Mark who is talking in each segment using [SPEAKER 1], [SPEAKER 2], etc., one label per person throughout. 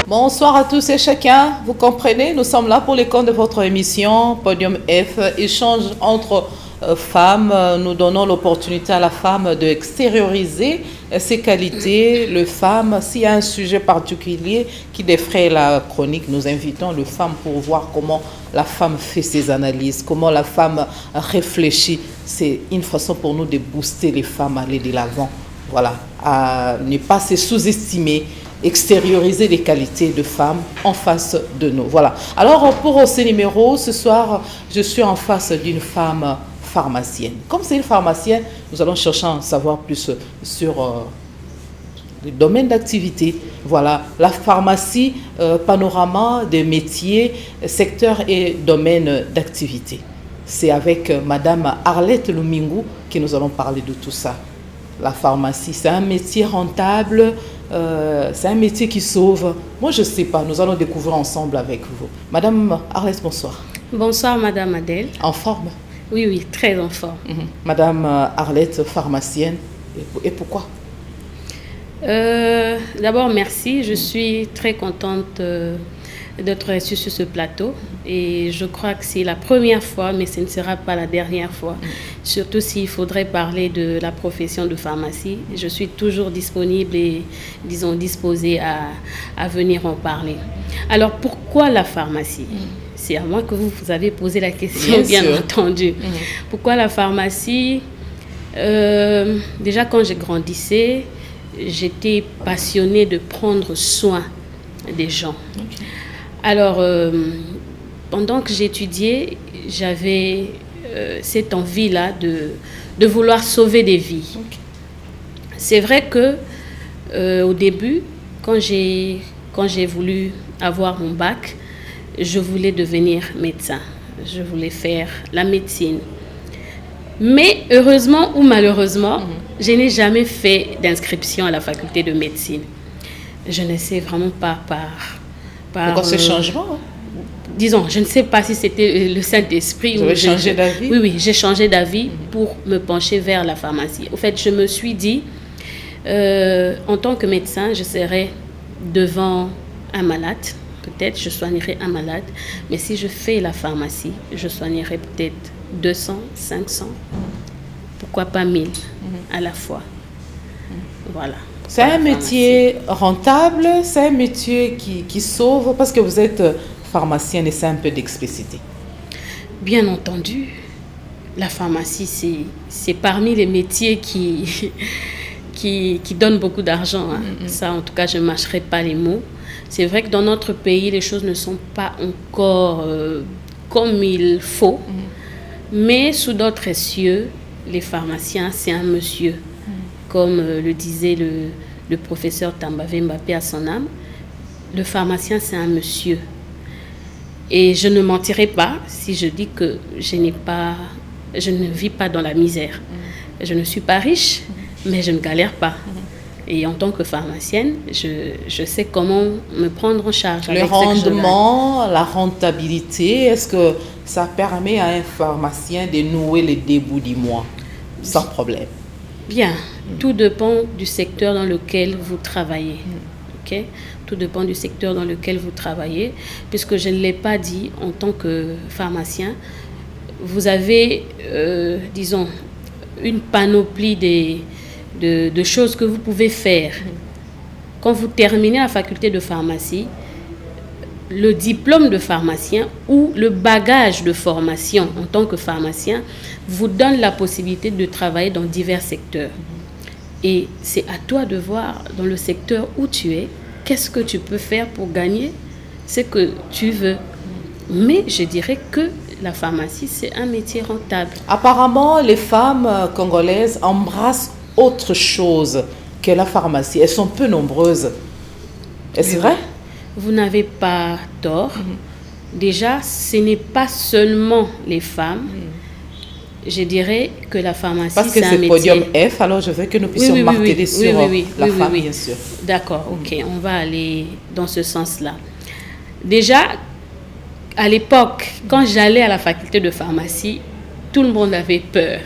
[SPEAKER 1] Bonsoir à tous et chacun. Vous comprenez, nous sommes là pour les comptes de votre émission Podium F, échange entre femmes. Nous donnons l'opportunité à la femme d'extérioriser ses qualités. Le femme, s'il y a un sujet particulier qui défraie la chronique, nous invitons les femmes pour voir comment la femme fait ses analyses, comment la femme réfléchit. C'est une façon pour nous de booster les femmes à aller de l'avant. Voilà, à ne pas se sous-estimer, extérioriser les qualités de femmes en face de nous. Voilà. Alors, pour ce numéro, ce soir, je suis en face d'une femme pharmacienne. Comme c'est une pharmacienne, nous allons chercher à en savoir plus sur le domaine d'activité. Voilà, la pharmacie, panorama des métiers, secteurs et domaines d'activité. C'est avec Madame Arlette Lumingu que nous allons parler de tout ça. La pharmacie, c'est un métier rentable, c'est un métier qui sauve. Moi, je ne sais pas, nous allons découvrir ensemble avec vous. Madame Arlette, bonsoir.
[SPEAKER 2] Bonsoir, Madame Adèle.
[SPEAKER 1] En forme?
[SPEAKER 2] Oui, oui, très en forme.
[SPEAKER 1] Madame Arlette, pharmacienne, et pourquoi?
[SPEAKER 2] D'abord, merci. Je suis très contente d'être reçue sur ce plateau. Et je crois que c'est la première fois, mais ce ne sera pas la dernière fois. Surtout s'il faudrait parler de la profession de pharmacie. Je suis toujours disponible et, disons, disposée à venir en parler. Alors, pourquoi la pharmacie? C'est à moi que vous avez posé la question, bien entendu. Pourquoi la pharmacie? Déjà, quand j'ai grandissé, j'étais passionnée de prendre soin des gens. Alors, pendant que j'étudiais, j'avais cette envie-là de vouloir sauver des vies. C'est vrai que au début, quand j'ai voulu avoir mon bac, je voulais devenir médecin. Je voulais faire la médecine. Mais heureusement ou malheureusement, je n'ai jamais fait d'inscription à la faculté de médecine. Je ne sais vraiment pas
[SPEAKER 1] Pourquoi ce changement?
[SPEAKER 2] Disons, je ne sais pas si c'était le Saint-Esprit.
[SPEAKER 1] Vous avez changé d'avis?
[SPEAKER 2] Oui, oui, j'ai changé d'avis pour me pencher vers la pharmacie. Au fait, je me suis dit, en tant que médecin, je serai devant un malade. Peut-être je soignerai un malade. Mais si je fais la pharmacie, je soignerai peut-être 200, 500, pourquoi pas 1000 à la fois. Voilà.
[SPEAKER 1] C'est un métier rentable, c'est un métier qui sauve, parce que vous êtes pharmacienne et c'est un peu d'explicité.
[SPEAKER 2] Bien entendu, la pharmacie, c'est parmi les métiers qui donnent beaucoup d'argent. Ça, en tout cas, je ne mâcherai pas les mots. C'est vrai que dans notre pays, les choses ne sont pas encore comme il faut. Mais sous d'autres cieux, les pharmaciens, c'est un monsieur. Comme le disait le professeur Tambave Mbappé à son âme, le pharmacien, c'est un monsieur. Et je ne mentirai pas si je dis que je ne vis pas dans la misère. Je ne suis pas riche, mais je ne galère pas. Et en tant que pharmacienne, je sais comment me prendre en charge.
[SPEAKER 1] Le rendement, la rentabilité, est-ce que ça permet à un pharmacien de nouer les débuts du mois sans problème?
[SPEAKER 2] Bien, tout dépend du secteur dans lequel vous travaillez. Okay? Tout dépend du secteur dans lequel vous travaillez, puisque je ne l'ai pas dit, en tant que pharmacien, vous avez, disons, une panoplie de choses que vous pouvez faire. Quand vous terminez la faculté de pharmacie, le diplôme de pharmacien ou le bagage de formation en tant que pharmacien vous donne la possibilité de travailler dans divers secteurs. Et c'est à toi de voir dans le secteur où tu es, qu'est-ce que tu peux faire pour gagner ce que tu veux. Mais je dirais que la pharmacie, c'est un métier rentable.
[SPEAKER 1] Apparemment, les femmes congolaises embrassent autre chose que la pharmacie. Elles sont peu nombreuses. Est-ce vrai?
[SPEAKER 2] Vous n'avez pas tort. Déjà, ce n'est pas seulement les femmes. Je dirais que la pharmacie,
[SPEAKER 1] parce que c'est Podium F, alors je veux que nous puissions marteler sur la femme, bien sûr.
[SPEAKER 2] D'accord, ok, on va aller dans ce sens-là. Déjà, à l'époque, quand j'allais à la faculté de pharmacie, tout le monde avait peur.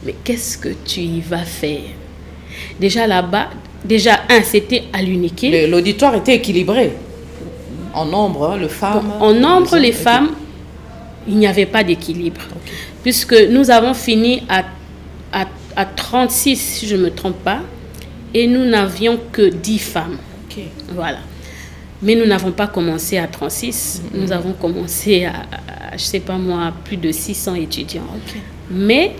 [SPEAKER 2] Mais qu'est-ce que tu y vas faire? Déjà là-bas, déjà, c'était à l'Uniqué.
[SPEAKER 1] L'auditoire était équilibré. En nombre, hein, les femmes...
[SPEAKER 2] En nombre, les femmes, il n'y avait pas d'équilibre. Puisque nous avons fini à 36, si je ne me trompe pas, et nous n'avions que 10 femmes. Voilà. Mais nous n'avons pas commencé à 36. Nous avons commencé à je ne sais pas moi, plus de 600 étudiants. Mais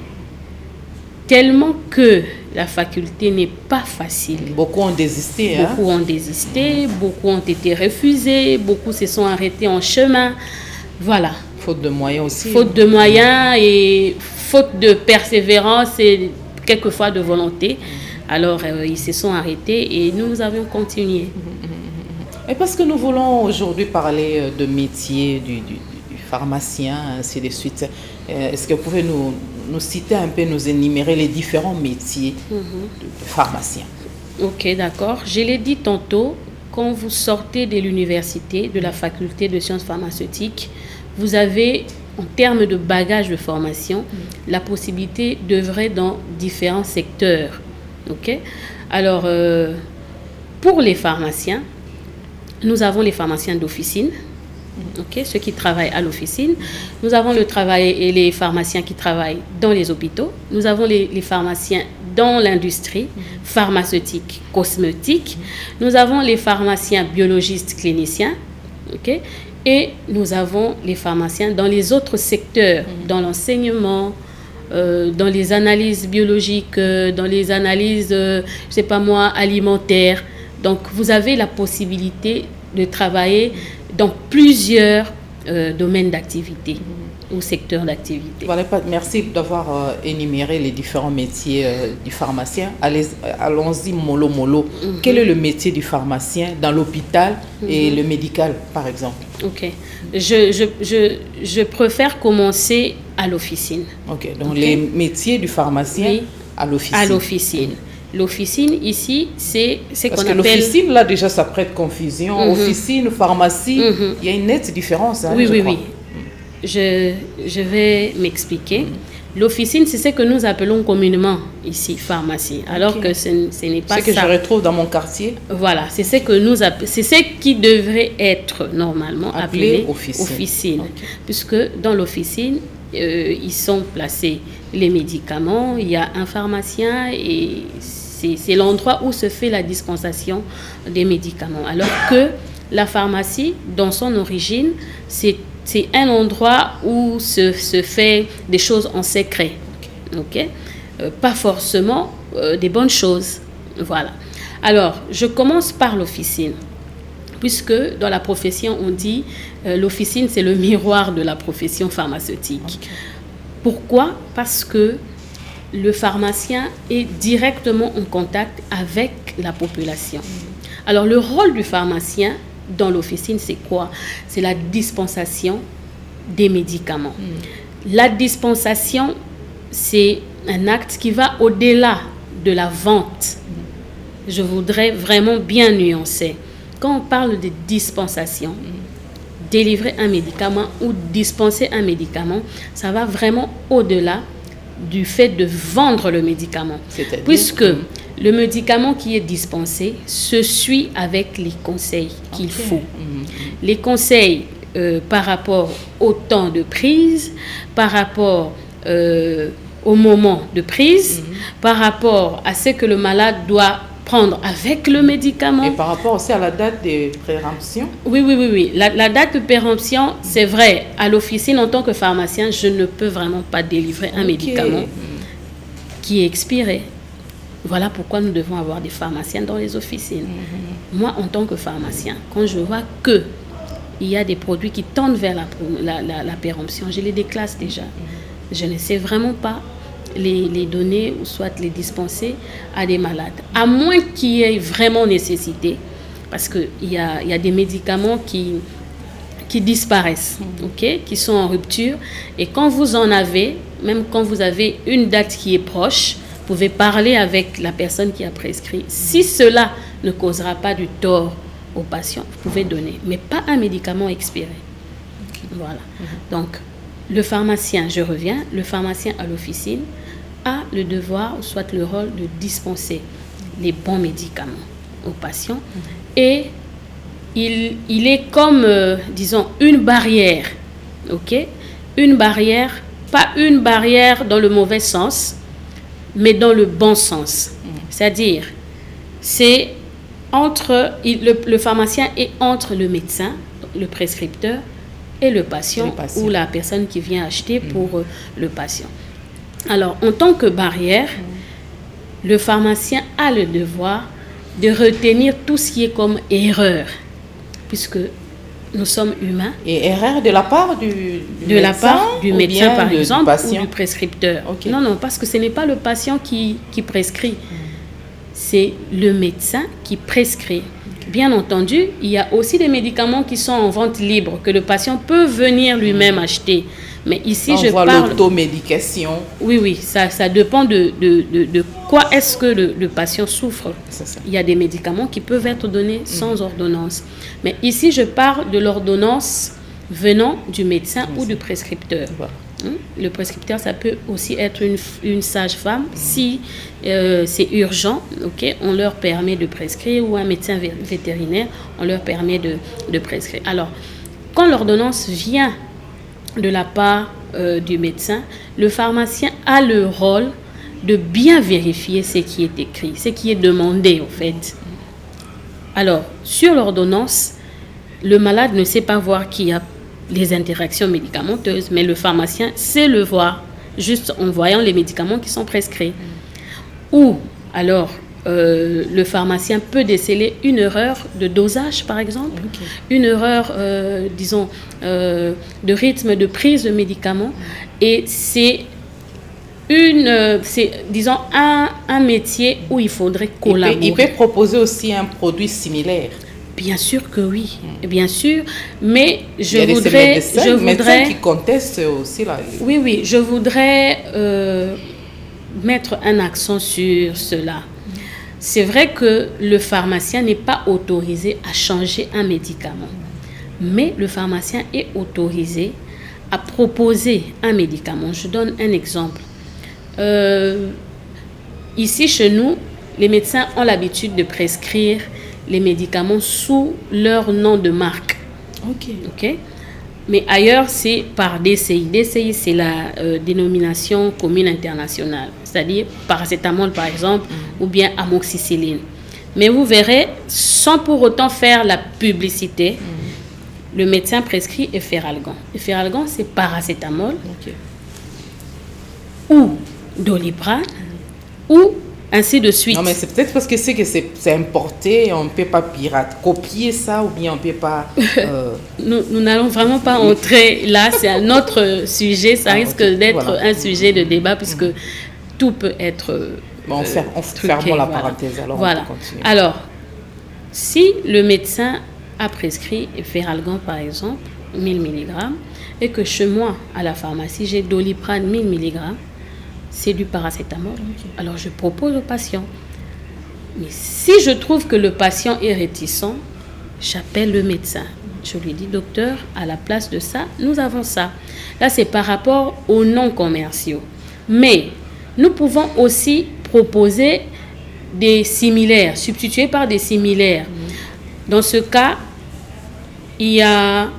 [SPEAKER 2] tellement que la faculté n'est pas facile.
[SPEAKER 1] Beaucoup ont désisté.
[SPEAKER 2] Beaucoup ont désisté, beaucoup ont été refusés, beaucoup se sont arrêtés en chemin. Voilà.
[SPEAKER 1] Faute de moyens aussi.
[SPEAKER 2] Faute de moyens et faute de persévérance et quelquefois de volonté. Alors, ils se sont arrêtés et nous avions continué.
[SPEAKER 1] Et parce que nous voulons aujourd'hui parler de métier du pharmacien, ainsi de suite. Est-ce que vous pouvez nous citer un peu, nous énumérer les différents métiers de pharmacien?
[SPEAKER 2] Ok, d'accord. Je l'ai dit tantôt, quand vous sortez de l'université, de la faculté de sciences pharmaceutiques, vous avez, en termes de bagage de formation, la possibilité d'œuvrer dans différents secteurs. Ok. Alors, pour les pharmaciens, nous avons les pharmaciens d'officine, ceux qui travaillent à l'officine. Nous avons les pharmaciens qui travaillent dans les hôpitaux. Nous avons les pharmaciens dans l'industrie pharmaceutique, cosmétique. Nous avons les pharmaciens biologistes cliniciens. Et nous avons les pharmaciens dans les autres secteurs, dans l'enseignement, dans les analyses biologiques, dans les analyses, je sais pas moi, alimentaires. Donc, vous avez la possibilité de travailler dans plusieurs domaines d'activité ou secteurs d'activité.
[SPEAKER 1] Voilà, merci d'avoir énuméré les différents métiers du pharmacien. Allons-y mollo mollo. Quel est le métier du pharmacien dans l'hôpital et le médical, par exemple? Ok.
[SPEAKER 2] Je préfère commencer à l'officine.
[SPEAKER 1] Ok, donc les métiers du pharmacien à l'officine.
[SPEAKER 2] À l'officine. L'officine, ici, c'est ce qu'on appelle...
[SPEAKER 1] Parce que l'officine, là, déjà, ça prête confusion. Officine, pharmacie, il y a une nette différence. Hein,
[SPEAKER 2] oui. Je vais m'expliquer. L'officine, c'est ce que nous appelons communément ici, pharmacie. Alors que ce n'est pas ça.
[SPEAKER 1] C'est ce que je retrouve dans mon quartier.
[SPEAKER 2] Voilà, c'est ce qui devrait être normalement appelé officine. Puisque dans l'officine, ils sont placés les médicaments, il y a un pharmacien et c'est l'endroit où se fait la dispensation des médicaments. Alors que la pharmacie, dans son origine, c'est un endroit où se fait des choses en secret. Pas forcément des bonnes choses. Voilà. Alors, je commence par l'officine. Puisque dans la profession, on dit l'officine, c'est le miroir de la profession pharmaceutique. Pourquoi? Parce que le pharmacien est directement en contact avec la population. Alors, le rôle du pharmacien dans l'officine, c'est quoi? C'est la dispensation des médicaments. La dispensation, c'est un acte qui va au-delà de la vente. Je voudrais vraiment bien nuancer. Quand on parle de dispensation, délivrer un médicament ou dispenser un médicament, ça va vraiment au-delà du fait de vendre le médicament. Puisque le médicament qui est dispensé se suit avec les conseils qu'il faut. Les conseils par rapport au temps de prise, par rapport au moment de prise, par rapport à ce que le malade doit prendre avec le médicament.
[SPEAKER 1] Et par rapport aussi à la date de péremption?
[SPEAKER 2] Oui. La date de péremption, c'est vrai. À l'officine, en tant que pharmacien, je ne peux vraiment pas délivrer un médicament qui est expiré. Voilà pourquoi nous devons avoir des pharmaciens dans les officines. Moi, en tant que pharmacien, quand je vois qu'il y a des produits qui tendent vers la péremption, je les déclasse déjà. Je ne sais vraiment pas les donner ou soit les dispenser à des malades. À moins qu'il y ait vraiment nécessité, parce qu'il y a des médicaments qui disparaissent, qui sont en rupture. Et quand vous en avez, même quand vous avez une date qui est proche, vous pouvez parler avec la personne qui a prescrit. Si cela ne causera pas du tort au patient, vous pouvez donner, mais pas un médicament expiré. Voilà. Donc, le pharmacien, je reviens, le pharmacien à l'officine a le devoir, ou soit le rôle de dispenser les bons médicaments aux patients. Et il est comme, disons, une barrière, ok? Une barrière, pas une barrière dans le mauvais sens, mais dans le bon sens. C'est-à-dire, c'est entre, le pharmacien est entre le médecin, le prescripteur, et le patient, ou la personne qui vient acheter pour le patient. Alors, en tant que barrière, le pharmacien a le devoir de retenir tout ce qui est comme erreur, puisque nous sommes humains.
[SPEAKER 1] Et erreur de la part du
[SPEAKER 2] médecin, par exemple, ou du prescripteur. Okay. Non, parce que ce n'est pas le patient qui prescrit. C'est le médecin qui prescrit. Bien entendu, il y a aussi des médicaments qui sont en vente libre, que le patient peut venir lui-même acheter. Mais ici, je parle...
[SPEAKER 1] l'automédication.
[SPEAKER 2] Oui, ça dépend de quoi est-ce que le patient souffre. Il y a des médicaments qui peuvent être donnés sans ordonnance. Mais ici, je parle de l'ordonnance venant du médecin ou du prescripteur. Voilà. Le prescripteur, ça peut aussi être une sage-femme. Si c'est urgent, on leur permet de prescrire, ou un médecin vétérinaire, on leur permet de prescrire. Alors, quand l'ordonnance vient de la part du médecin, le pharmacien a le rôle de bien vérifier ce qui est écrit, ce qui est demandé en fait. Alors, sur l'ordonnance, le malade ne sait pas voir qu'il y a les interactions médicamenteuses, mais le pharmacien sait le voir, juste en voyant les médicaments qui sont prescrits. Ou alors, le pharmacien peut déceler une erreur de dosage, par exemple, une erreur, disons, de rythme de prise de médicaments, et c'est disons, un métier où il faudrait collaborer.
[SPEAKER 1] Il peut proposer aussi un produit similaire.
[SPEAKER 2] Bien sûr que oui, bien sûr, mais je
[SPEAKER 1] voudrais... Il y a des médecins qui contestent aussi là.
[SPEAKER 2] Oui, je voudrais mettre un accent sur cela. C'est vrai que le pharmacien n'est pas autorisé à changer un médicament, mais le pharmacien est autorisé à proposer un médicament. Je donne un exemple. Ici, chez nous, les médecins ont l'habitude de prescrire les médicaments sous leur nom de marque. Ok. Mais ailleurs, c'est par DCI. DCI, c'est la dénomination commune internationale, c'est-à-dire paracétamol, par exemple, ou bien amoxicilline. Mais vous verrez, sans pour autant faire la publicité, le médecin prescrit Efferalgan. Efferalgan, c'est paracétamol, ou Doliprane, ou ainsi de suite.
[SPEAKER 1] Non, mais c'est peut-être parce que c'est importé, on ne peut pas copier ça, ou bien on ne peut pas...
[SPEAKER 2] Nous n'allons vraiment pas entrer là, c'est un autre sujet, ça risque d'être un sujet de débat, puisque tout peut être...
[SPEAKER 1] Bon, fermons la parenthèse, alors on peut continuer.
[SPEAKER 2] Alors, si le médecin a prescrit Efferalgan, par exemple, 1000 mg, et que chez moi, à la pharmacie, j'ai Doliprane 1000 mg, c'est du paracétamol. Alors, je propose au patient. Mais si je trouve que le patient est réticent, j'appelle le médecin. Je lui dis, docteur, à la place de ça, nous avons ça. Là, c'est par rapport aux non commerciaux. Mais nous pouvons aussi proposer des similaires, substituer par des similaires. Dans ce cas, il y a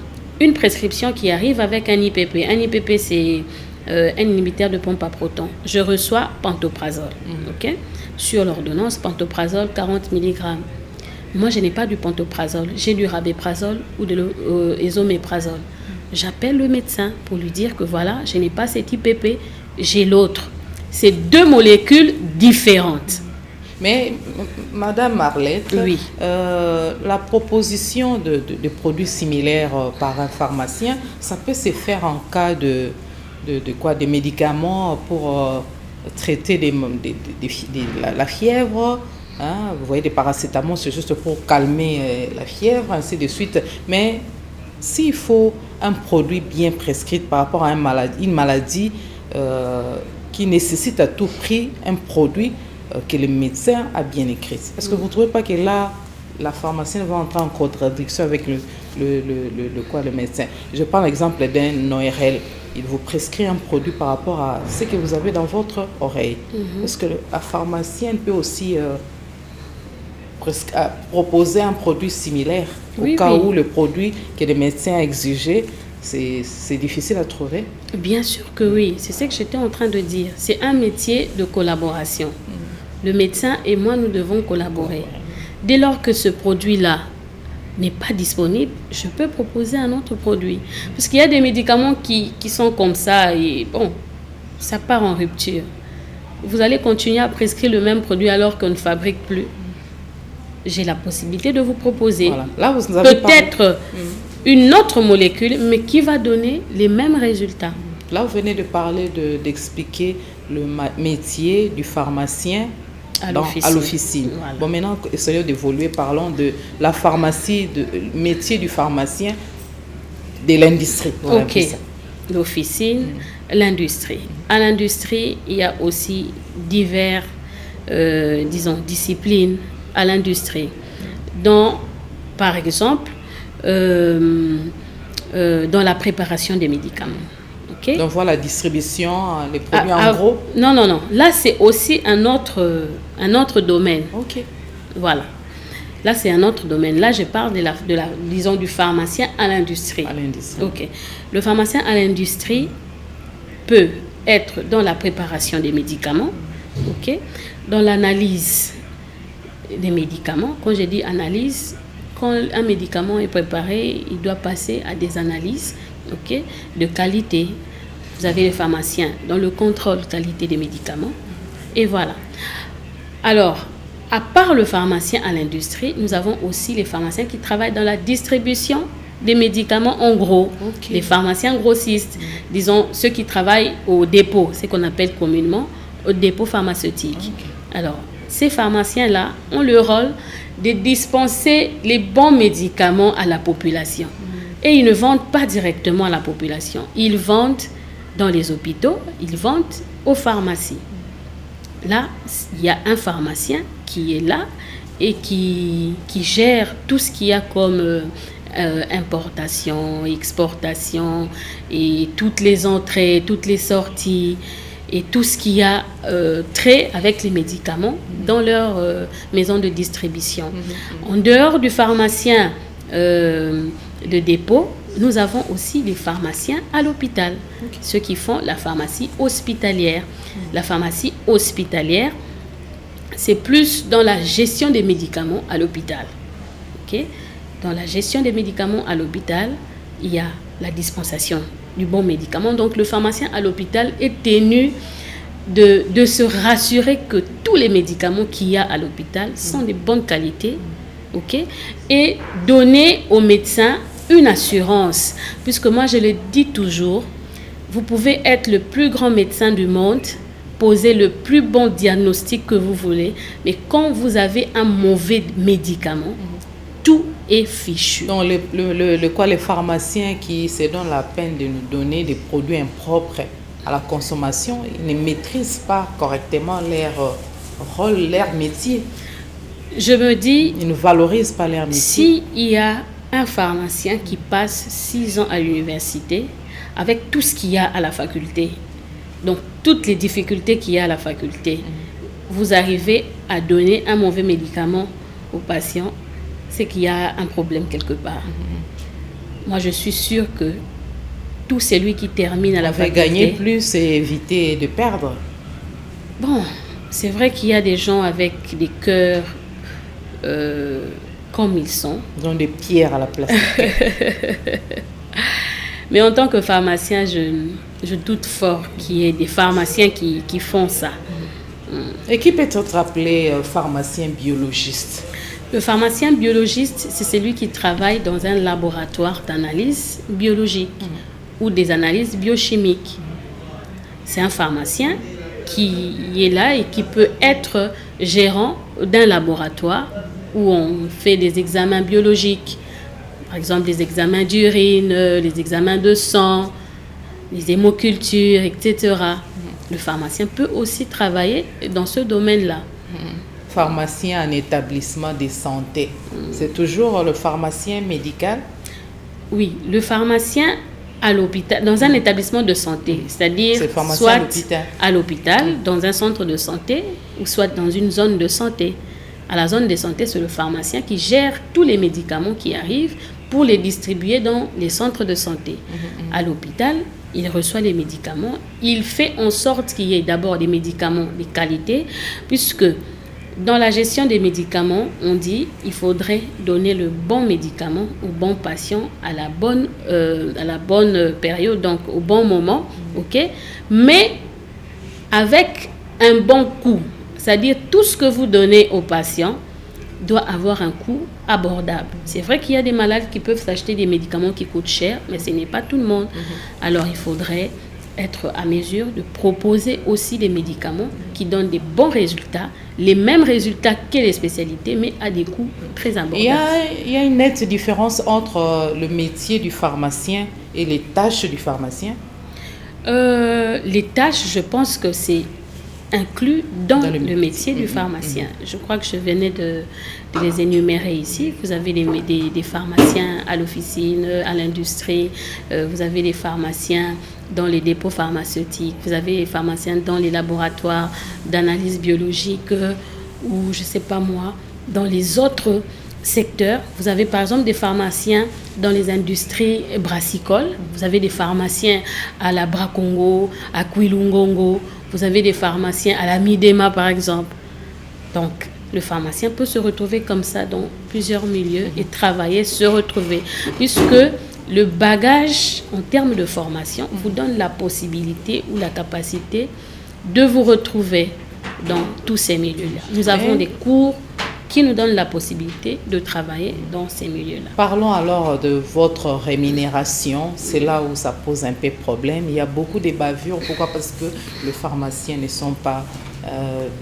[SPEAKER 2] une prescription qui arrive avec un IPP. Un IPP, c'est... un inhibiteur de pompe à protons. Je reçois pantoprazole. Sur l'ordonnance, pantoprazole 40 mg. Moi, je n'ai pas du pantoprazole. J'ai du rabéprazole ou de l'ésoméprazole. J'appelle le médecin pour lui dire que voilà, je n'ai pas cet IPP, j'ai l'autre. C'est deux molécules différentes.
[SPEAKER 1] Mais, Madame Marlette, la proposition de produits similaires par un pharmacien, ça peut se faire en cas de médicaments pour traiter la fièvre. Vous voyez, des paracétamol, c'est juste pour calmer la fièvre, ainsi de suite. Mais s'il faut un produit bien prescrit par rapport à une maladie qui nécessite à tout prix un produit que le médecin a bien écrit, est-ce que vous ne trouvez pas que là, la pharmacienne va entrer en contradiction avec le médecin? Je prends l'exemple d'un ORL. Il vous prescrit un produit par rapport à ce que vous avez dans votre oreille. Est-ce que la pharmacienne peut aussi à proposer un produit similaire au cas où le produit que les médecins exigent, c'est difficile à trouver?
[SPEAKER 2] Bien sûr que oui, c'est ce que j'étais en train de dire. C'est un métier de collaboration. Le médecin et moi, nous devons collaborer. Dès lors que ce produit-là n'est pas disponible, je peux proposer un autre produit. Parce qu'il y a des médicaments qui sont comme ça et bon, ça part en rupture. Vous allez continuer à prescrire le même produit alors qu'on ne fabrique plus. J'ai la possibilité de vous proposer peut-être une autre molécule, mais qui va donner les mêmes résultats.
[SPEAKER 1] Là, vous venez de parler, d'expliquer le métier du pharmacien à l'officine.
[SPEAKER 2] Voilà.
[SPEAKER 1] Bon, maintenant, essayons d'évoluer. Parlons de la pharmacie, métier du pharmacien de l'industrie. Voilà,
[SPEAKER 2] ok, l'officine, l'industrie. À l'industrie, il y a aussi divers, disons, disciplines à l'industrie. Donc, par exemple, dans la préparation des médicaments. Okay?
[SPEAKER 1] Donc voilà, la distribution, les produits en gros.
[SPEAKER 2] Non, non, non. Là, c'est aussi un autre domaine.
[SPEAKER 1] Ok.
[SPEAKER 2] Voilà. Là, c'est un autre domaine. Là, je parle disons, du pharmacien à l'industrie.
[SPEAKER 1] À l'industrie.
[SPEAKER 2] Ok. Le pharmacien à l'industrie peut être dans la préparation des médicaments, ok, dans l'analyse des médicaments. Quand je dis analyse, quand un médicament est préparé, il doit passer à des analyses, ok, de qualité. Vous avez les pharmaciens dans le contrôle qualité des médicaments. Et voilà. Alors, à part le pharmacien à l'industrie, nous avons aussi les pharmaciens qui travaillent dans la distribution des médicaments en gros. Okay. Les pharmaciens grossistes, disons ceux qui travaillent au dépôt, ce qu'on appelle communément au dépôt pharmaceutique. Okay. Alors, ces pharmaciens-là ont le rôle de dispenser les bons médicaments à la population. Et ils ne vendent pas directement à la population. Ils vendent dans les hôpitaux, ils vendent aux pharmacies. Là, il y a un pharmacien qui est là et qui gère tout ce qu'il y a comme importation, exportation et toutes les entrées, toutes les sorties et tout ce qui a trait avec les médicaments dans leur maison de distribution. En dehors du pharmacien de dépôt, nous avons aussi les pharmaciens à l'hôpital, ceux qui font la pharmacie hospitalière. La pharmacie hospitalière, c'est plus dans la gestion des médicaments à l'hôpital. Okay? Dans la gestion des médicaments à l'hôpital, il y a la dispensation du bon médicament. Donc, le pharmacien à l'hôpital est tenu de se rassurer que tous les médicaments qu'il y a à l'hôpital sont de bonne qualité, okay? Et donner aux médecins une assurance. Puisque moi, je le dis toujours, vous pouvez être le plus grand médecin du monde, poser le plus bon diagnostic que vous voulez, mais quand vous avez un mauvais médicament, tout est fichu.
[SPEAKER 1] Donc, les pharmaciens qui se donnent la peine de nous donner des produits impropres à la consommation, ils ne maîtrisent pas correctement leur rôle, leur métier.
[SPEAKER 2] Je me dis...
[SPEAKER 1] Ils ne valorisent pas leur métier.
[SPEAKER 2] S'il y a un pharmacien qui passe 6 ans à l'université, avec tout ce qu'il y a à la faculté, donc toutes les difficultés qu'il y a à la faculté, vous arrivez à donner un mauvais médicament au patient, c'est qu'il y a un problème quelque part. Moi, je suis sûre que tout celui qui termine à la faculté...
[SPEAKER 1] gagner plus et éviter de perdre.
[SPEAKER 2] Bon, c'est vrai qu'il y a des gens avec des cœurs comme ils sont.
[SPEAKER 1] Ils ont des pierres à la place.
[SPEAKER 2] Mais en tant que pharmacien, je doute fort qu'il y ait des pharmaciens qui font ça.
[SPEAKER 1] Et qui peut être appelé pharmacien biologiste?
[SPEAKER 2] Le pharmacien biologiste, c'est celui qui travaille dans un laboratoire d'analyse biologique ou des analyses biochimiques. C'est un pharmacien qui est là et qui peut être gérant d'un laboratoire où on fait des examens biologiques. Par exemple, les examens d'urine, les examens de sang, les hémocultures, etc. Le pharmacien peut aussi travailler dans ce domaine-là.
[SPEAKER 1] Pharmacien en établissement de santé. C'est toujours le pharmacien médical?
[SPEAKER 2] Oui, le pharmacien à l'hôpital, dans un établissement de santé, c'est-à-dire soit à l'hôpital, dans un centre de santé, ou soit dans une zone de santé. À la zone de santé, c'est le pharmacien qui gère tous les médicaments qui arrivent pour les distribuer dans les centres de santé. À l'hôpital, il reçoit les médicaments. Il fait en sorte qu'il y ait d'abord des médicaments de qualité, puisque dans la gestion des médicaments, on dit qu'il faudrait donner le bon médicament au bon patient à la bonne période, donc au bon moment, ok? Mais avec un bon coût, c'est-à-dire tout ce que vous donnez au patient doit avoir un coût abordable. C'est vrai qu'il y a des malades qui peuvent s'acheter des médicaments qui coûtent cher, mais ce n'est pas tout le monde. Alors il faudrait être à mesure de proposer aussi des médicaments qui donnent des bons résultats, les mêmes résultats que les spécialités, mais à des coûts très abordables.
[SPEAKER 1] Il y a une nette différence entre le métier du pharmacien et les tâches du pharmacien?
[SPEAKER 2] Les tâches, je pense que c'est inclus dans le métier du pharmacien. Je crois que je venais de les énumérer ici. Vous avez des pharmaciens à l'officine, à l'industrie, vous avez des pharmaciens dans les dépôts pharmaceutiques, vous avez des pharmaciens dans les laboratoires d'analyse biologique ou je ne sais pas moi, dans les autres secteurs. Vous avez par exemple des pharmaciens dans les industries brassicoles, vous avez des pharmaciens à la Bracongo, à Quilungongo, vous avez des pharmaciens à la Midema par exemple. Donc le pharmacien peut se retrouver comme ça dans plusieurs milieux et travailler, se retrouver, puisque le bagage en termes de formation vous donne la possibilité ou la capacité de vous retrouver dans tous ces milieux-là. Nous avons des cours qui nous donnent la possibilité de travailler dans ces milieux-là.
[SPEAKER 1] Parlons alors de votre rémunération. C'est là où ça pose un peu problème. Il y a beaucoup de bavures. Pourquoi? Parce que les pharmaciens ne sont pas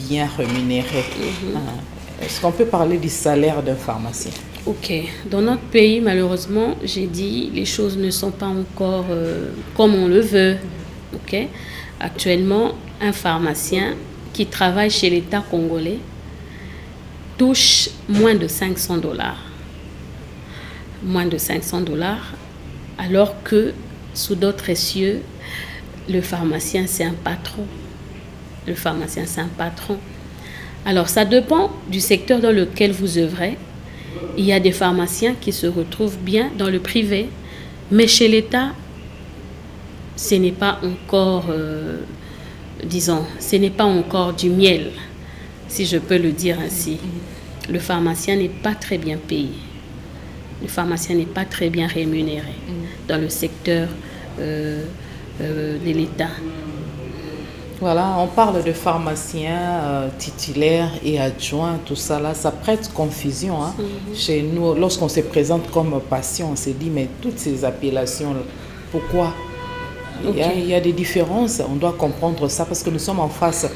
[SPEAKER 1] bien rémunérés. Est-ce qu'on peut parler du salaire d'un pharmacien?
[SPEAKER 2] Ok. Dans notre pays, malheureusement, j'ai dit, les choses ne sont pas encore comme on le veut. Ok. Actuellement, un pharmacien qui travaille chez l'État congolais touche moins de 500 $. Moins de 500 $, alors que sous d'autres cieux, le pharmacien, c'est un patron. Le pharmacien, c'est un patron. Alors, ça dépend du secteur dans lequel vous œuvrez. Il y a des pharmaciens qui se retrouvent bien dans le privé, mais chez l'État, ce n'est pas encore, disons, ce n'est pas encore du miel, si je peux le dire ainsi. Le pharmacien n'est pas très bien payé. Le pharmacien n'est pas très bien rémunéré dans le secteur de l'État.
[SPEAKER 1] Voilà, on parle de pharmaciens titulaires et adjoints, tout ça là, ça prête confusion. Hein. Chez nous, lorsqu'on se présente comme patient, on se dit, mais toutes ces appellations, pourquoi? Il y a des différences, on doit comprendre ça parce que nous sommes en face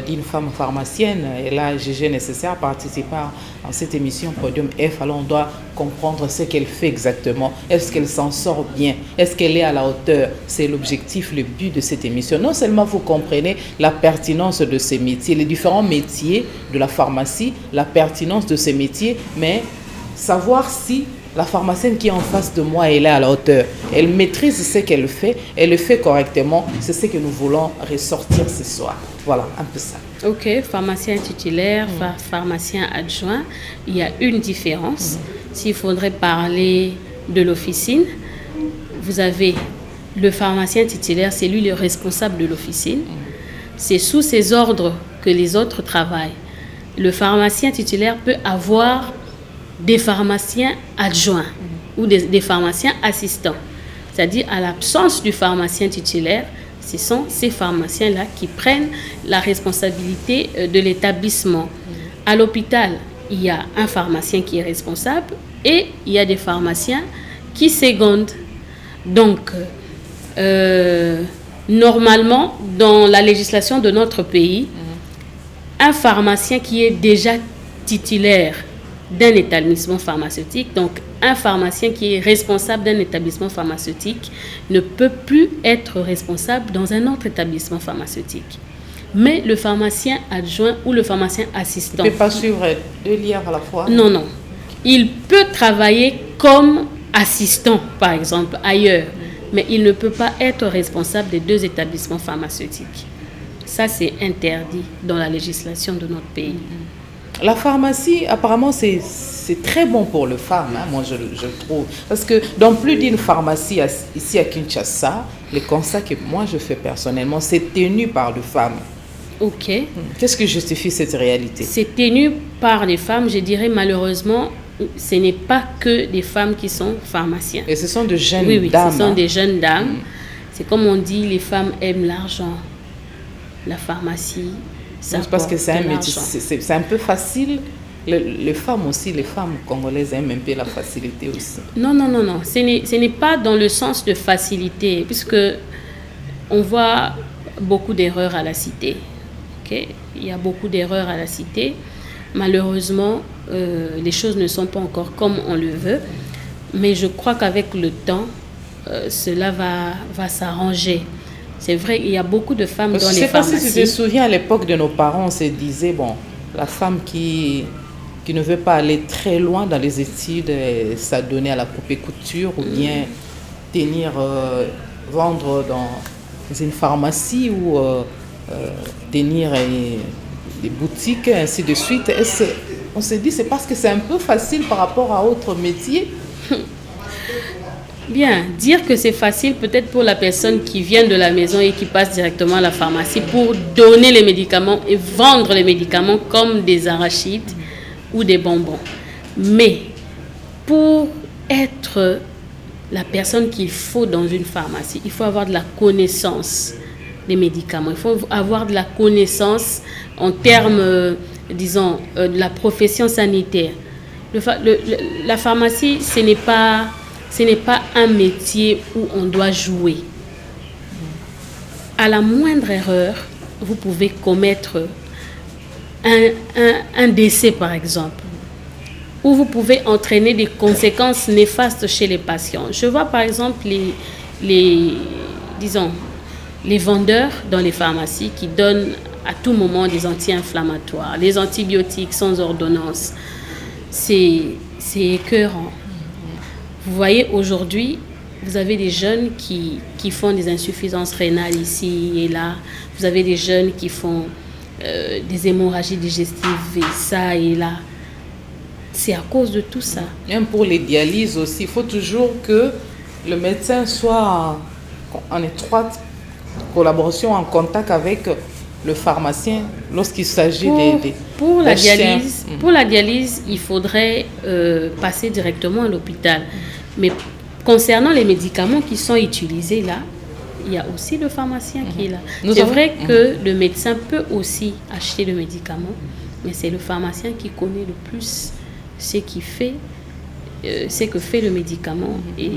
[SPEAKER 1] d'une femme pharmacienne. Elle a jugé nécessaire participer à cette émission Podium F. Alors on doit comprendre ce qu'elle fait exactement. Est-ce qu'elle s'en sort bien? Est-ce qu'elle est à la hauteur? C'est l'objectif, le but de cette émission. Non seulement vous comprenez la pertinence de ces métiers, les différents métiers de la pharmacie, la pertinence de ces métiers, mais savoir si la pharmacienne qui est en face de moi, elle est à la hauteur. Elle maîtrise ce qu'elle fait, elle le fait correctement. C'est ce que nous voulons ressortir ce soir. Voilà, un peu ça.
[SPEAKER 2] Ok, pharmacien titulaire, pharmacien adjoint, il y a une différence. S'il faudrait parler de l'officine, vous avez le pharmacien titulaire, c'est lui le responsable de l'officine. C'est sous ses ordres que les autres travaillent. Le pharmacien titulaire peut avoir des pharmaciens adjoints ou des pharmaciens assistants. C'est-à-dire, à l'absence du pharmacien titulaire, ce sont ces pharmaciens-là qui prennent la responsabilité de l'établissement. À l'hôpital, il y a un pharmacien qui est responsable et il y a des pharmaciens qui secondent. Donc, normalement, dans la législation de notre pays, un pharmacien qui est déjà titulaire d'un établissement pharmaceutique, donc un pharmacien qui est responsable d'un établissement pharmaceutique ne peut plus être responsable dans un autre établissement pharmaceutique. Mais le pharmacien adjoint ou le pharmacien assistant...
[SPEAKER 1] Il ne peut pas suivre deux liens à la fois?
[SPEAKER 2] Non, non. Il peut travailler comme assistant, par exemple, ailleurs, mais il ne peut pas être responsable des deux établissements pharmaceutiques. Ça, c'est interdit dans la législation de notre pays.
[SPEAKER 1] La pharmacie, apparemment, c'est très bon pour les femmes, hein, moi je trouve. Parce que dans plus d'une pharmacie ici à Kinshasa, les constats que moi je fais personnellement, c'est tenu par les femmes.
[SPEAKER 2] Ok.
[SPEAKER 1] Qu'est-ce qui justifie cette réalité?
[SPEAKER 2] C'est tenu par les femmes, je dirais malheureusement, ce n'est pas que des femmes qui sont pharmaciens.
[SPEAKER 1] Et ce sont de jeunes
[SPEAKER 2] dames. Oui, ce sont des jeunes dames. C'est comme on dit, les femmes aiment l'argent. La pharmacie, ça
[SPEAKER 1] parce que c'est un métier, c'est un peu facile. Les femmes aussi, les femmes congolaises aiment un peu la facilité aussi.
[SPEAKER 2] Non, non, non, non. Ce n'est pas dans le sens de facilité, puisque on voit beaucoup d'erreurs à la cité. Okay? Il y a beaucoup d'erreurs à la cité. Malheureusement, les choses ne sont pas encore comme on le veut. Mais je crois qu'avec le temps, cela va s'arranger. C'est vrai, il y a beaucoup de femmes dans les pharmacies.
[SPEAKER 1] Je ne sais pas si tu te souviens, à l'époque de nos parents, on se disait, bon, la femme qui ne veut pas aller très loin dans les études, s'adonner à la poupée couture ou bien vendre dans une pharmacie ou tenir des boutiques, ainsi de suite. On se dit, c'est parce que c'est un peu facile par rapport à autres métiers.
[SPEAKER 2] Bien, dire que c'est facile peut-être pour la personne qui vient de la maison et qui passe directement à la pharmacie pour donner les médicaments et vendre les médicaments comme des arachides ou des bonbons. Mais pour être la personne qu'il faut dans une pharmacie, il faut avoir de la connaissance des médicaments. Il faut avoir de la connaissance en termes, disons, de la profession sanitaire. La pharmacie, ce n'est pas un métier où on doit jouer. À la moindre erreur, vous pouvez commettre un décès, par exemple, ou vous pouvez entraîner des conséquences néfastes chez les patients. Je vois, par exemple, les vendeurs dans les pharmacies qui donnent à tout moment des anti-inflammatoires, les antibiotiques sans ordonnance. C'est écœurant. Vous voyez, aujourd'hui, vous avez des jeunes qui font des insuffisances rénales ici et là. Vous avez des jeunes qui font des hémorragies digestives et ça et là. C'est à cause de tout ça.
[SPEAKER 1] Même pour les dialyses aussi, il faut toujours que le médecin soit en étroite collaboration, en contact avec le pharmacien lorsqu'il s'agit
[SPEAKER 2] pour la dialyse, il faudrait passer directement à l'hôpital. Mais concernant les médicaments qui sont utilisés là, il y a aussi le pharmacien qui est là. C'est vrai que le médecin peut aussi acheter le médicament, mais c'est le pharmacien qui connaît le plus ce que fait le médicament et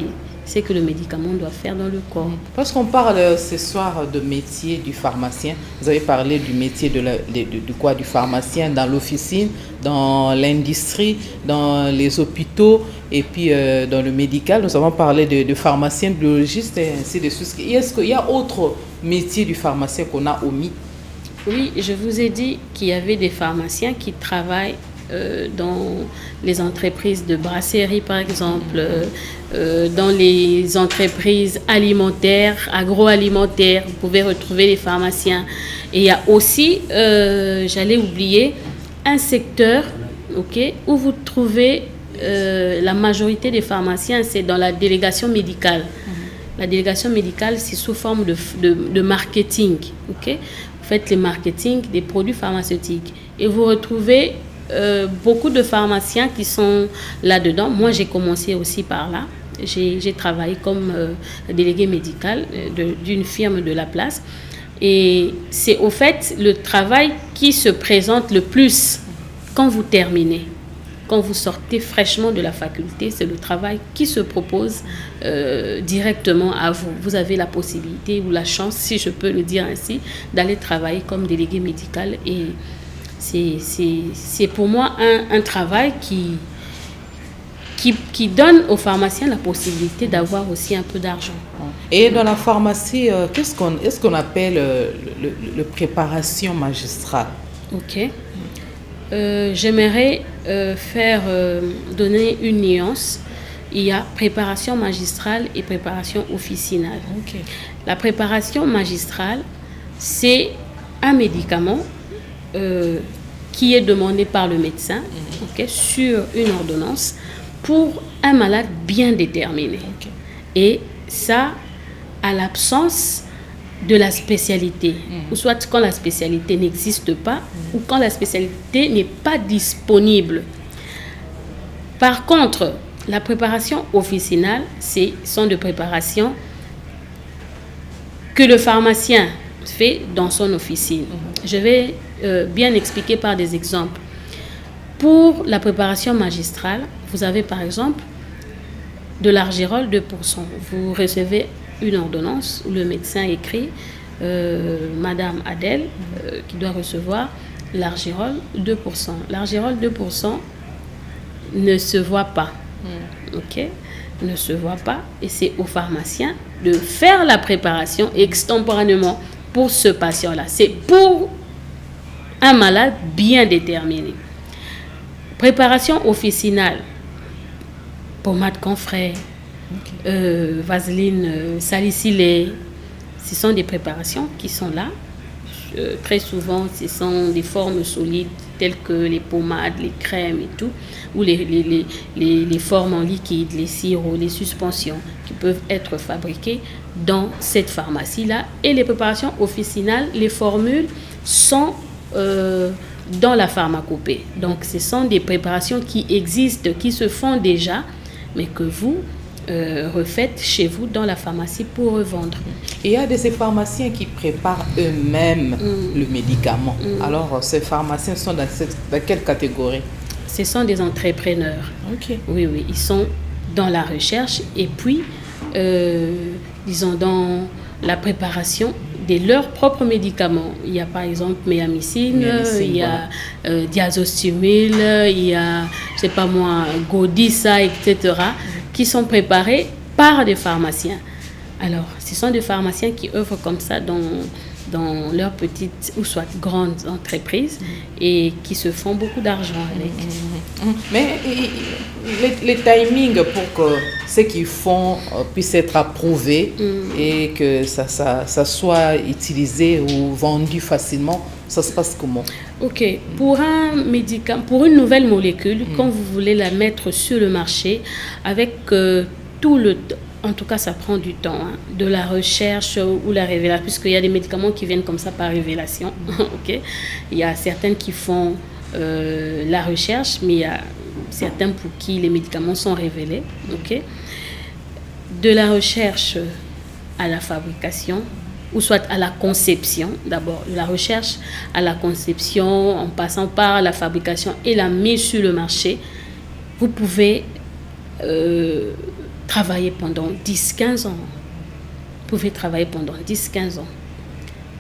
[SPEAKER 2] ce que le médicament doit faire dans le corps.
[SPEAKER 1] Parce qu'on parle ce soir de métier du pharmacien, vous avez parlé du métier du pharmacien dans l'officine, dans l'industrie, dans les hôpitaux et puis dans le médical. Nous avons parlé de pharmacien, de biologiste et ainsi de suite. Est-ce qu'il y a autre métier du pharmacien qu'on a omis?
[SPEAKER 2] Oui, je vous ai dit qu'il y avait des pharmaciens qui travaillent dans les entreprises de brasserie, par exemple, dans les entreprises alimentaires, agroalimentaires. Vous pouvez retrouver les pharmaciens. Et il y a aussi, j'allais oublier, un secteur où vous trouvez la majorité des pharmaciens, c'est dans la délégation médicale. La délégation médicale, c'est sous forme de marketing. Vous faites le marketing des produits pharmaceutiques. Et vous retrouvez beaucoup de pharmaciens qui sont là-dedans. Moi, j'ai commencé aussi par là. J'ai travaillé comme délégué médical d'une firme de la place. Et c'est au fait le travail qui se présente le plus quand vous terminez. Quand vous sortez fraîchement de la faculté, c'est le travail qui se propose directement à vous. Vous avez la possibilité ou la chance, si je peux le dire ainsi, d'aller travailler comme délégué médical. Et c'est pour moi un travail qui donne aux pharmaciens la possibilité d'avoir aussi un peu d'argent.
[SPEAKER 1] Et dans la pharmacie, est-ce qu'on appelle le préparation magistrale?
[SPEAKER 2] J'aimerais donner une nuance. Il y a préparation magistrale et préparation officinale. La préparation magistrale, c'est un médicament qui est demandé par le médecin, ok, sur une ordonnance pour un malade bien déterminé.
[SPEAKER 1] Ok.
[SPEAKER 2] Et ça, à l'absence de la spécialité, ou soit quand la spécialité n'existe pas, ou quand la spécialité n'est pas disponible. Par contre, la préparation officinale, ce sont des préparations que le pharmacien fait dans son officine. Je vais bien expliquer par des exemples. Pour la préparation magistrale, vous avez par exemple de l'argirol 2%. Vous recevez une ordonnance où le médecin écrit Madame Adèle qui doit recevoir l'argirol 2%. L'argirol 2% ne se voit pas. Ok, ne se voit pas, et c'est au pharmacien de faire la préparation extemporanément pour ce patient-là. C'est pour un malade bien déterminé. Préparation officinale, pommade confrère, vaseline salicylée, ce sont des préparations qui sont là. Très souvent, ce sont des formes solides telles que les pommades, les crèmes et tout, ou les formes en liquide, les sirops, les suspensions qui peuvent être fabriquées dans cette pharmacie-là. Et les préparations officinales, les formules sont dans la pharmacopée. Donc, ce sont des préparations qui existent, qui se font déjà, mais que vous refaites chez vous dans la pharmacie pour revendre.
[SPEAKER 1] Et il y a de ces pharmaciens qui préparent eux-mêmes le médicament. Alors, ces pharmaciens sont dans quelle catégorie?
[SPEAKER 2] Ce sont des entrepreneurs.
[SPEAKER 1] Ok.
[SPEAKER 2] Oui, oui, ils sont dans la recherche et puis, disons, dans la préparation de leurs propres médicaments. Il y a par exemple méamycine, il y a diazostimil, il y a, je sais pas moi, Godissa, etc., qui sont préparés par des pharmaciens. Alors, ce sont des pharmaciens qui œuvrent comme ça dans leurs petites ou soit grandes entreprises et qui se font beaucoup d'argent avec.
[SPEAKER 1] Mais les timings pour que ce qu'ils font puisse être approuvé et que ça soit utilisé ou vendu facilement, ça se passe comment? Ok.
[SPEAKER 2] Pour un médicament, pour une nouvelle molécule, quand vous voulez la mettre sur le marché, avec tout le temps, en tout cas, ça prend du temps, hein, de la recherche ou la révélation, puisqu'il y a des médicaments qui viennent comme ça par révélation. Okay. Il y a certaines qui font la recherche, mais il y a certains pour qui les médicaments sont révélés. Okay. De la recherche à la fabrication, ou soit à la conception, d'abord, de la recherche à la conception, en passant par la fabrication et la mise sur le marché, vous pouvez travailler pendant 10-15 ans. Vous pouvez travailler pendant 10-15 ans.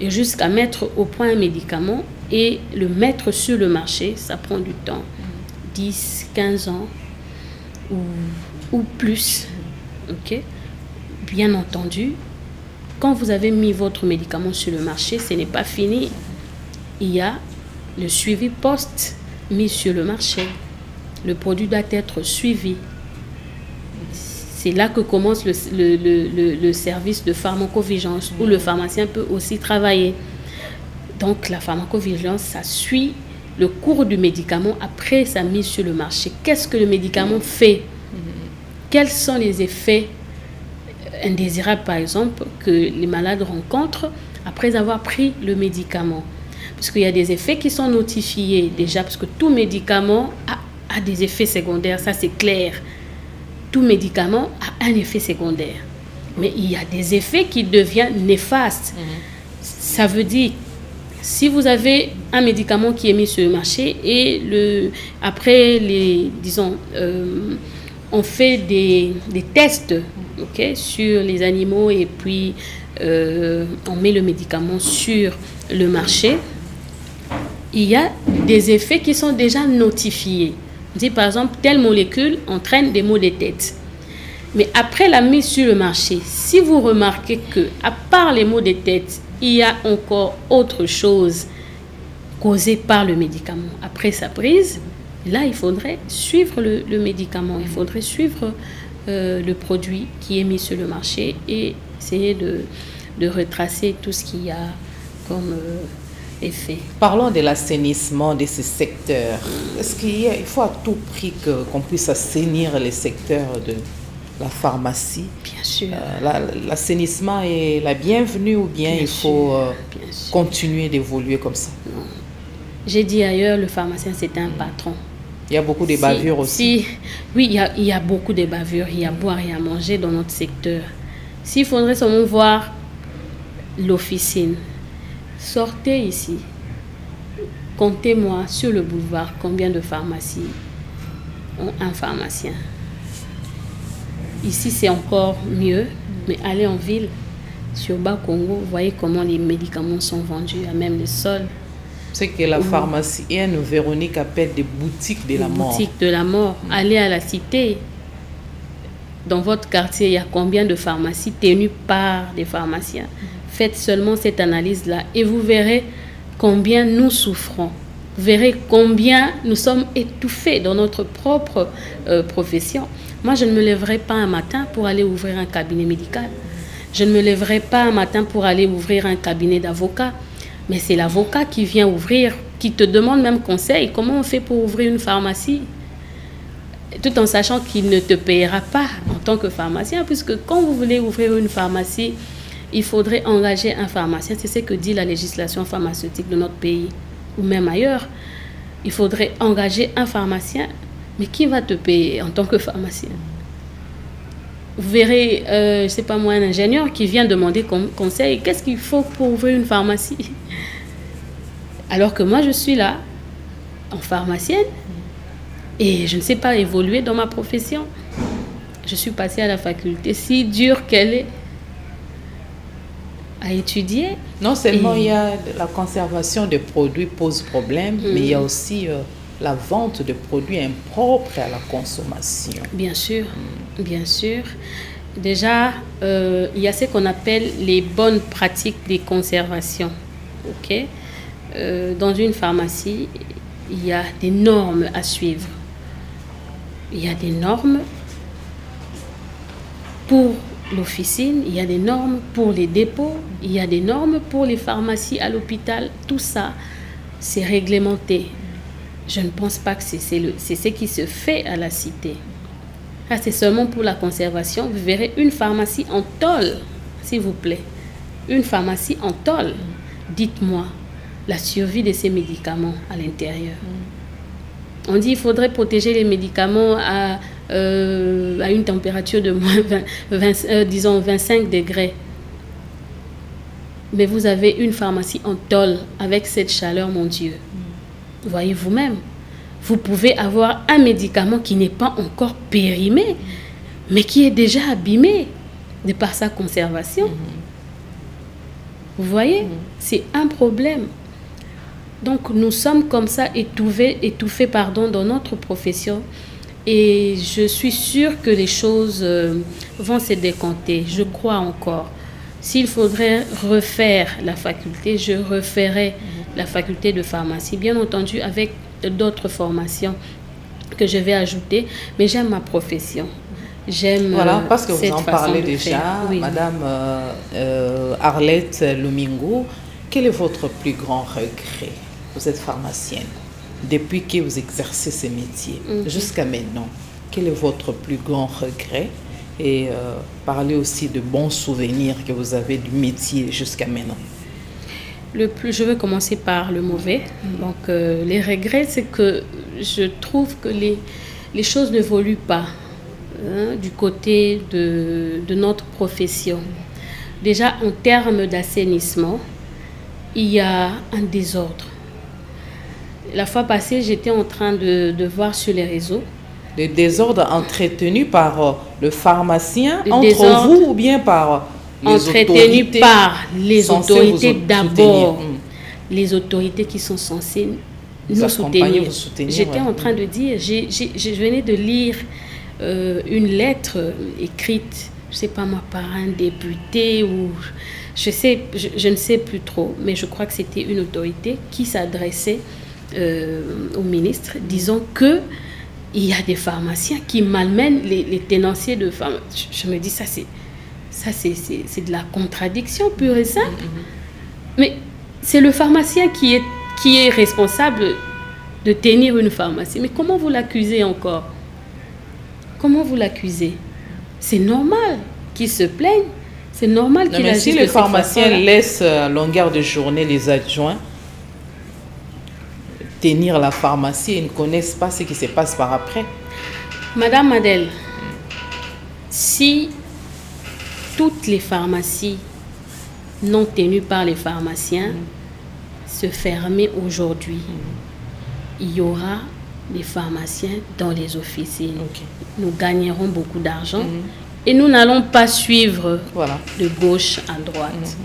[SPEAKER 2] Et jusqu'à mettre au point un médicament et le mettre sur le marché, ça prend du temps. 10-15 ans ou plus. Okay? Bien entendu, quand vous avez mis votre médicament sur le marché, ce n'est pas fini. Il y a le suivi post-mise sur le marché. Le produit doit être suivi. C'est là que commence le service de pharmacovigilance où le pharmacien peut aussi travailler. Donc la pharmacovigilance, ça suit le cours du médicament après sa mise sur le marché. Qu'est-ce que le médicament fait? Quels sont les effets indésirables, par exemple, que les malades rencontrent après avoir pris le médicament? Parce qu'il y a des effets qui sont notifiés déjà, parce que tout médicament a des effets secondaires, ça c'est clair. Tout médicament a un effet secondaire. Mais il y a des effets qui deviennent néfastes. Ça veut dire, si vous avez un médicament qui est mis sur le marché et après, disons, on fait des tests sur les animaux et puis on met le médicament sur le marché, il y a des effets qui sont déjà notifiés. On dit par exemple, telle molécule entraîne des maux de tête. Mais après la mise sur le marché, si vous remarquez que, à part les maux de tête, il y a encore autre chose causée par le médicament après sa prise, là, il faudrait suivre le médicament, il faudrait suivre le produit qui est mis sur le marché et essayer de retracer tout ce qu'il y a comme est fait.
[SPEAKER 1] Parlons de l'assainissement de ces secteurs. Est-ce qu'il faut à tout prix qu'on puisse assainir les secteurs de la pharmacie?
[SPEAKER 2] Bien sûr.
[SPEAKER 1] L'assainissement est la bienvenue ou bien il faut continuer d'évoluer comme ça?
[SPEAKER 2] J'ai dit ailleurs, le pharmacien c'est un patron.
[SPEAKER 1] Il y a beaucoup de bavures aussi.
[SPEAKER 2] Oui, il y a beaucoup de bavures. Il y a à boire et à manger dans notre secteur. S'il faudrait seulement voir l'officine, sortez ici. Comptez-moi sur le boulevard combien de pharmacies ont un pharmacien. Ici, c'est encore mieux, mais allez en ville, sur Bas-Congo, vous voyez comment les médicaments sont vendus à même le sol.
[SPEAKER 1] C'est que la pharmacienne Véronique appelle des boutiques de la mort.
[SPEAKER 2] Boutiques de la mort. Allez à la cité. Dans votre quartier, il y a combien de pharmacies tenues par des pharmaciens? Faites seulement cette analyse-là et vous verrez combien nous souffrons. Vous verrez combien nous sommes étouffés dans notre propre profession. Moi, je ne me lèverai pas un matin pour aller ouvrir un cabinet médical. Je ne me lèverai pas un matin pour aller ouvrir un cabinet d'avocat. Mais c'est l'avocat qui vient ouvrir, qui te demande même conseil. Comment on fait pour ouvrir une pharmacie? Tout en sachant qu'il ne te payera pas en tant que pharmacien, puisque quand vous voulez ouvrir une pharmacie, il faudrait engager un pharmacien. C'est ce que dit la législation pharmaceutique de notre pays, ou même ailleurs. Il faudrait engager un pharmacien. Mais qui va te payer en tant que pharmacien? Vous verrez, je ne sais pas moi, un ingénieur qui vient demander conseil. Qu'est-ce qu'il faut pour ouvrir une pharmacie? Alors que moi, je suis là, en pharmacienne, et je ne sais pas évoluer dans ma profession. Je suis passée à la faculté, si dure qu'elle est, à étudier.
[SPEAKER 1] Non seulement il y a la conservation des produits pose problème, mais il y a aussi la vente de produits impropres à la consommation. Bien sûr,
[SPEAKER 2] bien sûr. Déjà, il y a ce qu'on appelle les bonnes pratiques de conservation. Okay? Dans une pharmacie, il y a des normes à suivre. Il y a des normes pour l'officine, il y a des normes pour les dépôts, il y a des normes pour les pharmacies à l'hôpital. Tout ça, c'est réglementé. Je ne pense pas que c'est ce qui se fait à la cité. Là, c'est seulement pour la conservation. Vous verrez une pharmacie en tôle, s'il vous plaît. Une pharmacie en tôle. Dites-moi, la survie de ces médicaments à l'intérieur. On dit qu'il faudrait protéger les médicaments à une température de moins disons 25 degrés. Mais vous avez une pharmacie en tôle avec cette chaleur, mon Dieu. Voyez vous-même, vous pouvez avoir un médicament qui n'est pas encore périmé, mais qui est déjà abîmé de par sa conservation. Vous voyez, c'est un problème. Donc, nous sommes comme ça étouffés dans notre profession. Et je suis sûre que les choses vont se décanter. Je crois encore. S'il faudrait refaire la faculté, je referai la faculté de pharmacie. Bien entendu, avec d'autres formations que je vais ajouter. Mais j'aime ma profession. J'aime
[SPEAKER 1] voilà, parce que vous en parlez déjà,
[SPEAKER 2] oui.
[SPEAKER 1] Madame Arlette Lumingo, quel est votre plus grand regret? Vous êtes pharmacienne. Depuis que vous exercez ce métier jusqu'à maintenant, quel est votre plus grand regret? Et parlez aussi de bons souvenirs que vous avez du métier jusqu'à maintenant.
[SPEAKER 2] Je veux commencer par le mauvais. Donc, les regrets, c'est que je trouve que les choses n'évoluent pas du côté de notre profession. Déjà, en termes d'assainissement, il y a un désordre. La fois passée, j'étais en train de voir sur les réseaux.
[SPEAKER 1] Le désordre entretenu par le pharmacien entre vous ou bien par les autorités?
[SPEAKER 2] Par les autorités d'abord. Les autorités qui sont censées nous soutenir. J'étais en train de dire, je venais de lire une lettre écrite, je ne sais pas moi, par un député ou je ne sais plus trop, mais je crois que c'était une autorité qui s'adressait au ministre, disant que il y a des pharmaciens qui malmènent les tenanciers de pharmacie. Je me dis, c'est de la contradiction pure et simple. Mais c'est le pharmacien qui est responsable de tenir une pharmacie. Mais comment vous l'accusez encore? Comment vous l'accusez? C'est normal qu'il se plaigne. C'est normal qu'il agisse.
[SPEAKER 1] Si les pharmaciens laissent à longueur de journée les adjoints tenir la pharmacie, ils ne connaissent pas ce qui se passe par après.
[SPEAKER 2] Madame Adèle, si toutes les pharmacies non tenues par les pharmaciens se fermaient aujourd'hui, il y aura des pharmaciens dans les officines. Nous gagnerons beaucoup d'argent et nous n'allons pas suivre de gauche à droite.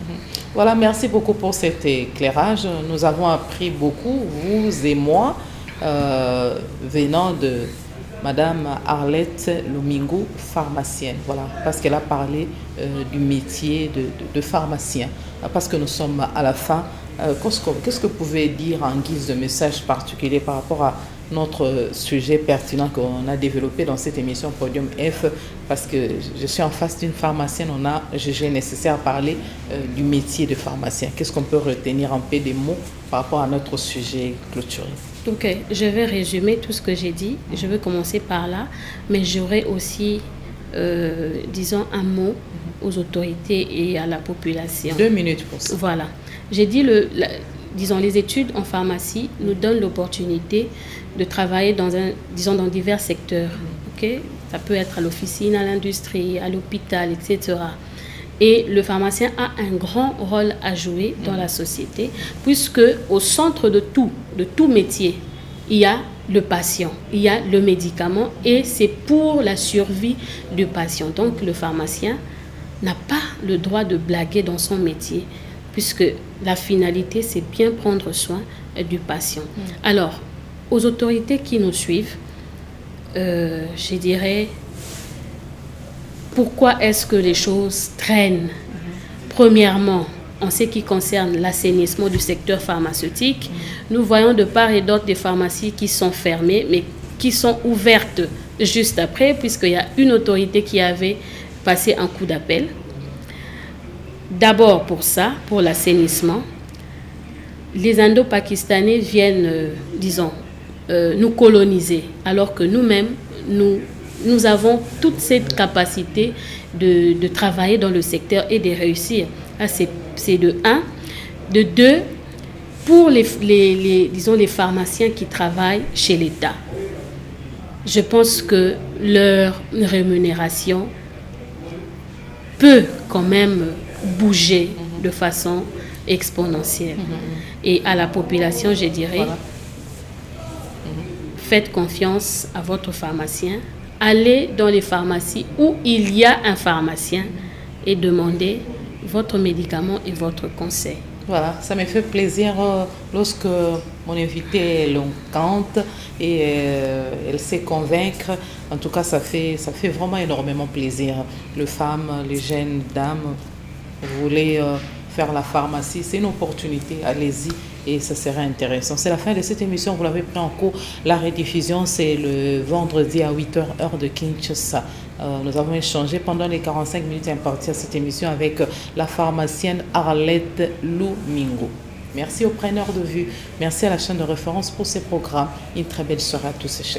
[SPEAKER 1] Voilà, merci beaucoup pour cet éclairage. Nous avons appris beaucoup, vous et moi, venant de Madame Arlette Lomingo, pharmacienne. Voilà, parce qu'elle a parlé du métier de pharmacien. Parce que nous sommes à la fin. Qu'est-ce que vous pouvez dire en guise de message particulier par rapport à notre sujet pertinent qu'on a développé dans cette émission Podium F, parce que je suis en face d'une pharmacienne, on a jugé nécessaire de parler du métier de pharmacien. Qu'est-ce qu'on peut retenir en peu des mots par rapport à notre sujet clôturé?
[SPEAKER 2] Ok, je vais résumer tout ce que j'ai dit. Je vais commencer par là, mais j'aurai aussi, disons, un mot aux autorités et à la population.
[SPEAKER 1] 2 minutes pour ça.
[SPEAKER 2] Voilà. J'ai dit, disons, les études en pharmacie nous donnent l'opportunité de travailler dans divers secteurs. Okay? Ça peut être à l'officine, à l'industrie, à l'hôpital, etc. Et le pharmacien a un grand rôle à jouer dans la société, puisque au centre de tout métier, il y a le patient, il y a le médicament, et c'est pour la survie du patient. Donc le pharmacien n'a pas le droit de blaguer dans son métier, puisque la finalité, c'est bien prendre soin du patient. Alors, aux autorités qui nous suivent, je dirais, pourquoi est-ce que les choses traînent? Premièrement, en ce qui concerne l'assainissement du secteur pharmaceutique, nous voyons de part et d'autre des pharmacies qui sont fermées, mais qui sont ouvertes juste après, puisqu'il y a une autorité qui avait passé un coup d'appel. D'abord pour ça, pour l'assainissement, les Indo-Pakistanais viennent, disons, nous coloniser, alors que nous-mêmes, nous avons toute cette capacité de travailler dans le secteur et de réussir. C'est de 1. De 2, pour disons, les pharmaciens qui travaillent chez l'État, je pense que leur rémunération peut quand même bouger de façon exponentielle. Et à la population, je dirais, faites confiance à votre pharmacien. Allez dans les pharmacies où il y a un pharmacien et demandez votre médicament et votre conseil.
[SPEAKER 1] Voilà, ça me fait plaisir lorsque mon invitée est éloquente et elle sait convaincre. En tout cas, ça fait vraiment énormément plaisir. Les femmes, les jeunes dames, vous voulez faire la pharmacie, c'est une opportunité, allez-y. Et ça serait intéressant. C'est la fin de cette émission, vous l'avez pris en cours. La rediffusion, c'est le vendredi à 8h, heure de Kinshasa. Nous avons échangé pendant les 45 minutes imparties à cette émission avec la pharmacienne Arlette Lomingo. Merci aux preneurs de vue. Merci à la chaîne de référence pour ces programmes. Une très belle soirée à tous et chacun.